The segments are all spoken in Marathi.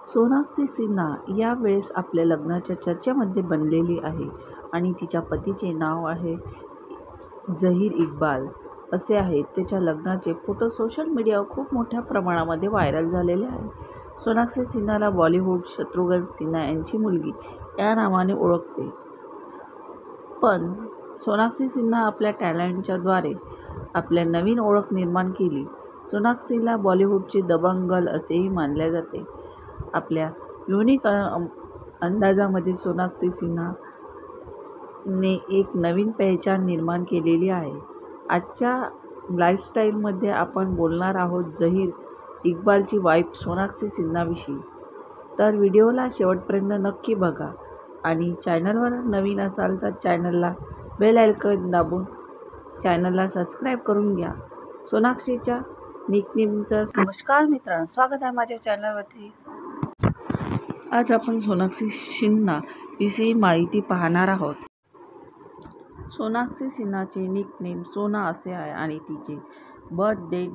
सोनाक्षी सिन्हा यावेळेस आपल्या लग्नाच्या चर्चेमध्ये बनलेली आहे आणि तिच्या पतीचे नाव आहे झहीर इक्बाल असे आहे. त्याच्या लग्नाचे फोटो सोशल मीडियावर खूप मोठ्या प्रमाणामध्ये व्हायरल झालेले आहेत. सोनाक्षी सिन्हाला बॉलिवूड शत्रुघ्न सिन्हा यांची मुलगी या नावाने ओळखते. पण सोनाक्षी सिन्हा आपल्या टॅलेंटच्या द्वारे आपल्या नवीन ओळख निर्माण केली. सोनाक्षीला बॉलिवूडची दबंग गर्ल असेही मानले जाते. आपल्या युनिक अंदाजामध्ये सोनाक्षी सिन्हा ने एक नवीन पहचान निर्माण केलेली आहे. आजच्या लाईफस्टाईलमध्ये आपण बोलणार आहोत झहीर इक्बालची वाईफ सोनाक्षी सिन्हाविषयी. तर व्हिडिओला शेवटपर्यंत नक्की बघा आणि चॅनलवर नवीन असाल तर चॅनलला बेल आयकॉन दाबून चॅनलला सबस्क्राईब करून घ्या. सोनाक्षीच्या निकनेमचं नमस्कार मित्रांनो, स्वागत आहे माझ्या चॅनलवरती. आज आपण सोनाक्षी सिन्हा विषयी माहिती पाहणार आहोत. सोनाक्षी सिन्हाचे निकनेम सोना असे आहे आणि तिचे बर्थ डेट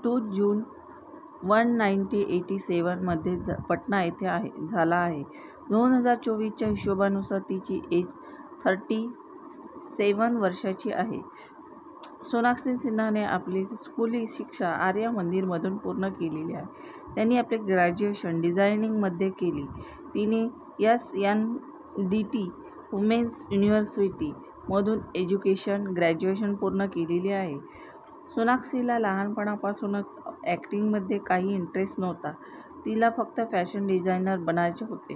2 जून 1987 मध्ये पटना येथे झाला आहे. 2024च्या हिशोबानुसार तिची एज 37 वर्षाची आहे. सोनाक्षी सिन्हाने आपली स्कूली शिक्षा आर्य मंदिरमधून पूर्ण केलेली आहे. त्यांनी आपले ग्रॅज्युएशन डिझायनिंगमध्ये केली. तिने SNDT वुमेन्स युनिव्हर्सिटी मधून ग्रॅज्युएशन पूर्ण केलेली आहे. सोनाक्षीला लहानपणापासूनच ॲक्टिंगमध्ये काही इंटरेस्ट नव्हता. तिला फक्त फॅशन डिझायनर बनायचे होते.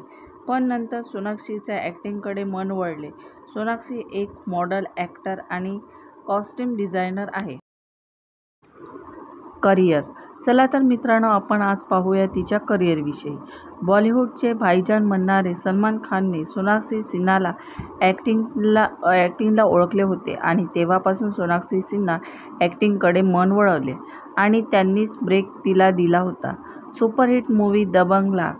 पण नंतर सोनाक्षीच्या ॲक्टिंगकडे मन वळले. सोनाक्षी एक मॉडेल, ॲक्टर आणि कॉस्ट्यूम डिझायनर आहे. करिअर. चला तर मित्रांनो, आपण आज पाहूया तिच्या करिअरविषयी. बॉलिवूडचे भाईजान म्हणणारे सलमान खानने सोनाक्षी सिन्हाला ॲक्टिंगला ओळखले होते आणि तेव्हापासून सोनाक्षी सिन्हा ॲक्टिंगकडे मन वळवले आणि त्यांनीच ब्रेक तिला दिला होता. सुपरहिट मूव्ही दबंगला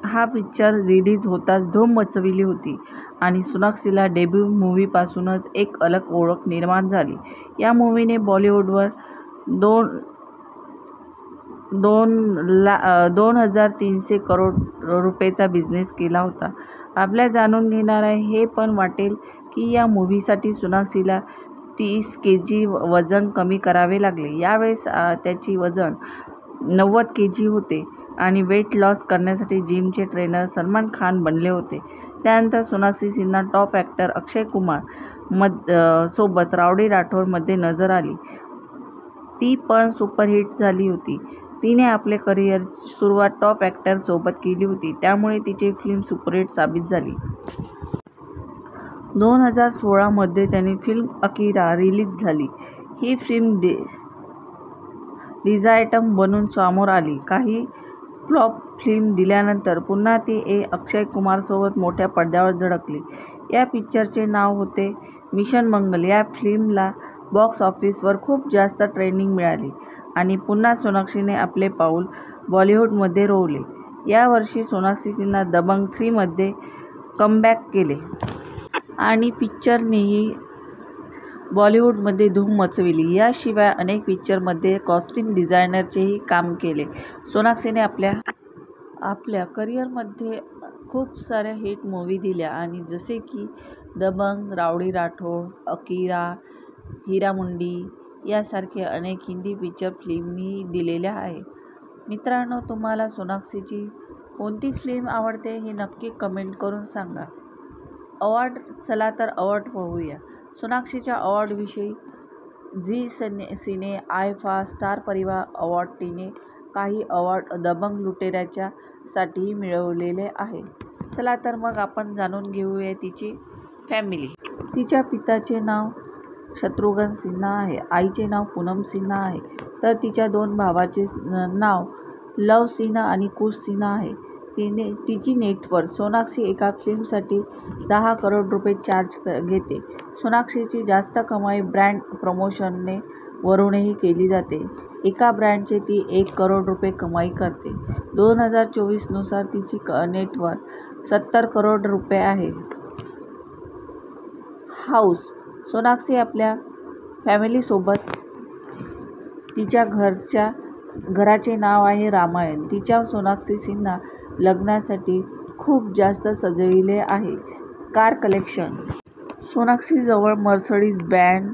हा पिक्चर रिलीज होताच धूम मचविली होती आणि सोनाक्षीला डेब्यू मूव्हीपासूनच एक अलग ओळख निर्माण झाली. या मूव्हीने बॉलिवूडवर 2,300 करोड रुपयेचा बिझनेस केला होता. आपल्या जाणून घेणारा हे पण वाटेल की या मूव्हीसाठी सोनाक्षीला 30 kg वजन कमी करावे लागले. यावेळेस त्याची वजन 90 kg होते आणि वेट लॉस करण्यासाठी जिमचे ट्रेनर सलमान खान बनले होते. त्यानंतर सोनाक्षी सिन्हा टॉप ॲक्टर अक्षय कुमार सोबत रावडी राठोड मध्ये नजर आली. ती पण सुपरहिट झाली होती. तिने आपले करिअर सुरुवात टॉप ॲक्टर सोबत केली होती, त्यामुळे तिची फिल्म सुपरहिट साबित झाली. 2016 मध्ये त्यांनी फिल्म अकिरा रिलीज झाली. ही फिल्म डिझास्टर बनून समोर आली. काही फ्लॉप फिल्म दिल्यानंतर पुन्हा ती अक्षय कुमारसोबत मोठ्या पडद्यावर झळकली. या पिक्चरचे नाव होते मिशन मंगल. या फिल्मला बॉक्स ऑफिसवर खूप जास्त ट्रेंडिंग मिळाली आणि पुन्हा सोनाक्षीने आपले पाऊल बॉलिवूडमध्ये रोवले. या वर्षी सोनाक्षी सिन्हा दबंग 3 मध्ये कमबॅक केले आणि पिक्चरनेही बॉलिवूडमध्ये धूम मचविली. याशिवाय अनेक पिक्चरमध्ये कॉस्ट्यूम डिझायनरचेही काम केले. सोनाक्षीने आपल्या करिअरमध्ये खूप साऱ्या हिट मूव्ही दिल्या आणि जसे की दबंग, रावडी राठोड, अकिरा, हीरामुंडी यासारखे अनेक हिंदी पिक्चर फिल्मही दिलेल्या आहेत. मित्रांनो, तुम्हाला सोनाक्षीची कोणती फिल्म आवडते हे नक्की कमेंट करून सांगा. अवॉर्ड. चला तर अवॉर्ड पाहूया. सोनाक्षीच्या अवॉर्डविषयी झी सिने आयफा स्टार परिवार अवॉर्ड. तिने काही अवॉर्ड दबंग लुटेऱ्याच्या साठीही मिळवलेले आहे. चला तर मग आपण जाणून घेऊया तिची फॅमिली. तिच्या पित्याचे नाव शत्रुघ्न सिन्हा आहे. आईचे नाव पूनम सिन्हा आहे. तर तिच्या 2 भावांचे नाव लव सिन्हा आणि कुश सिन्हा आहे. तिची नेटवर्थ. सोनाक्षी एका फिल्मसाठी 10 करोड रुपये चार्ज घेते. सोनाक्षीची जास्त कमाई ब्रँड प्रमोशनने वरूनही केली जाते. एका ब्रँडचे ती 1 करोड रुपये कमाई करते. 2024 नुसार तिची नेटवर्थ 70 करोड रुपये आहे. हाऊस. सोनाक्षी आपल्या फॅमिलीसोबत तिच्या घरच्या घराचे नाव आहे रामायण. तिच्या सोनाक्षी सिन्हा लग्नासाठी खूप जास्त सजविले आहे. Car collection. सोनाक्षीजवळ मर्सिडीज बँड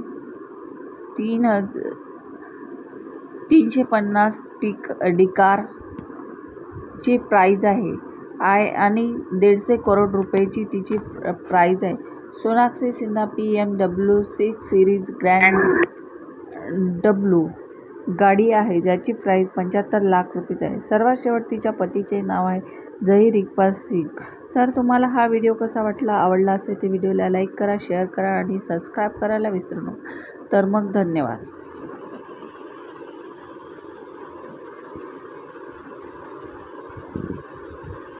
350 डिकार ची प्राइस आहे आणि 150 करोड रुपयाची तिची प्राइस आहे. Sonakshi Sinha BMW 6 series grand W गाडी आहे ज्याची प्राइस 75 लाख रुपये आहे. सर्वात शेवट तिच्या पतीचे नाव आहे झहीर इक्बाल सिंग. तर तुम्हाला हा व्हिडिओ कसा वाटला? आवडला असेल तर व्हिडिओला लाईक करा, शेअर करा आणि सबस्क्राईब करायला विसरू नका. तर मग धन्यवाद.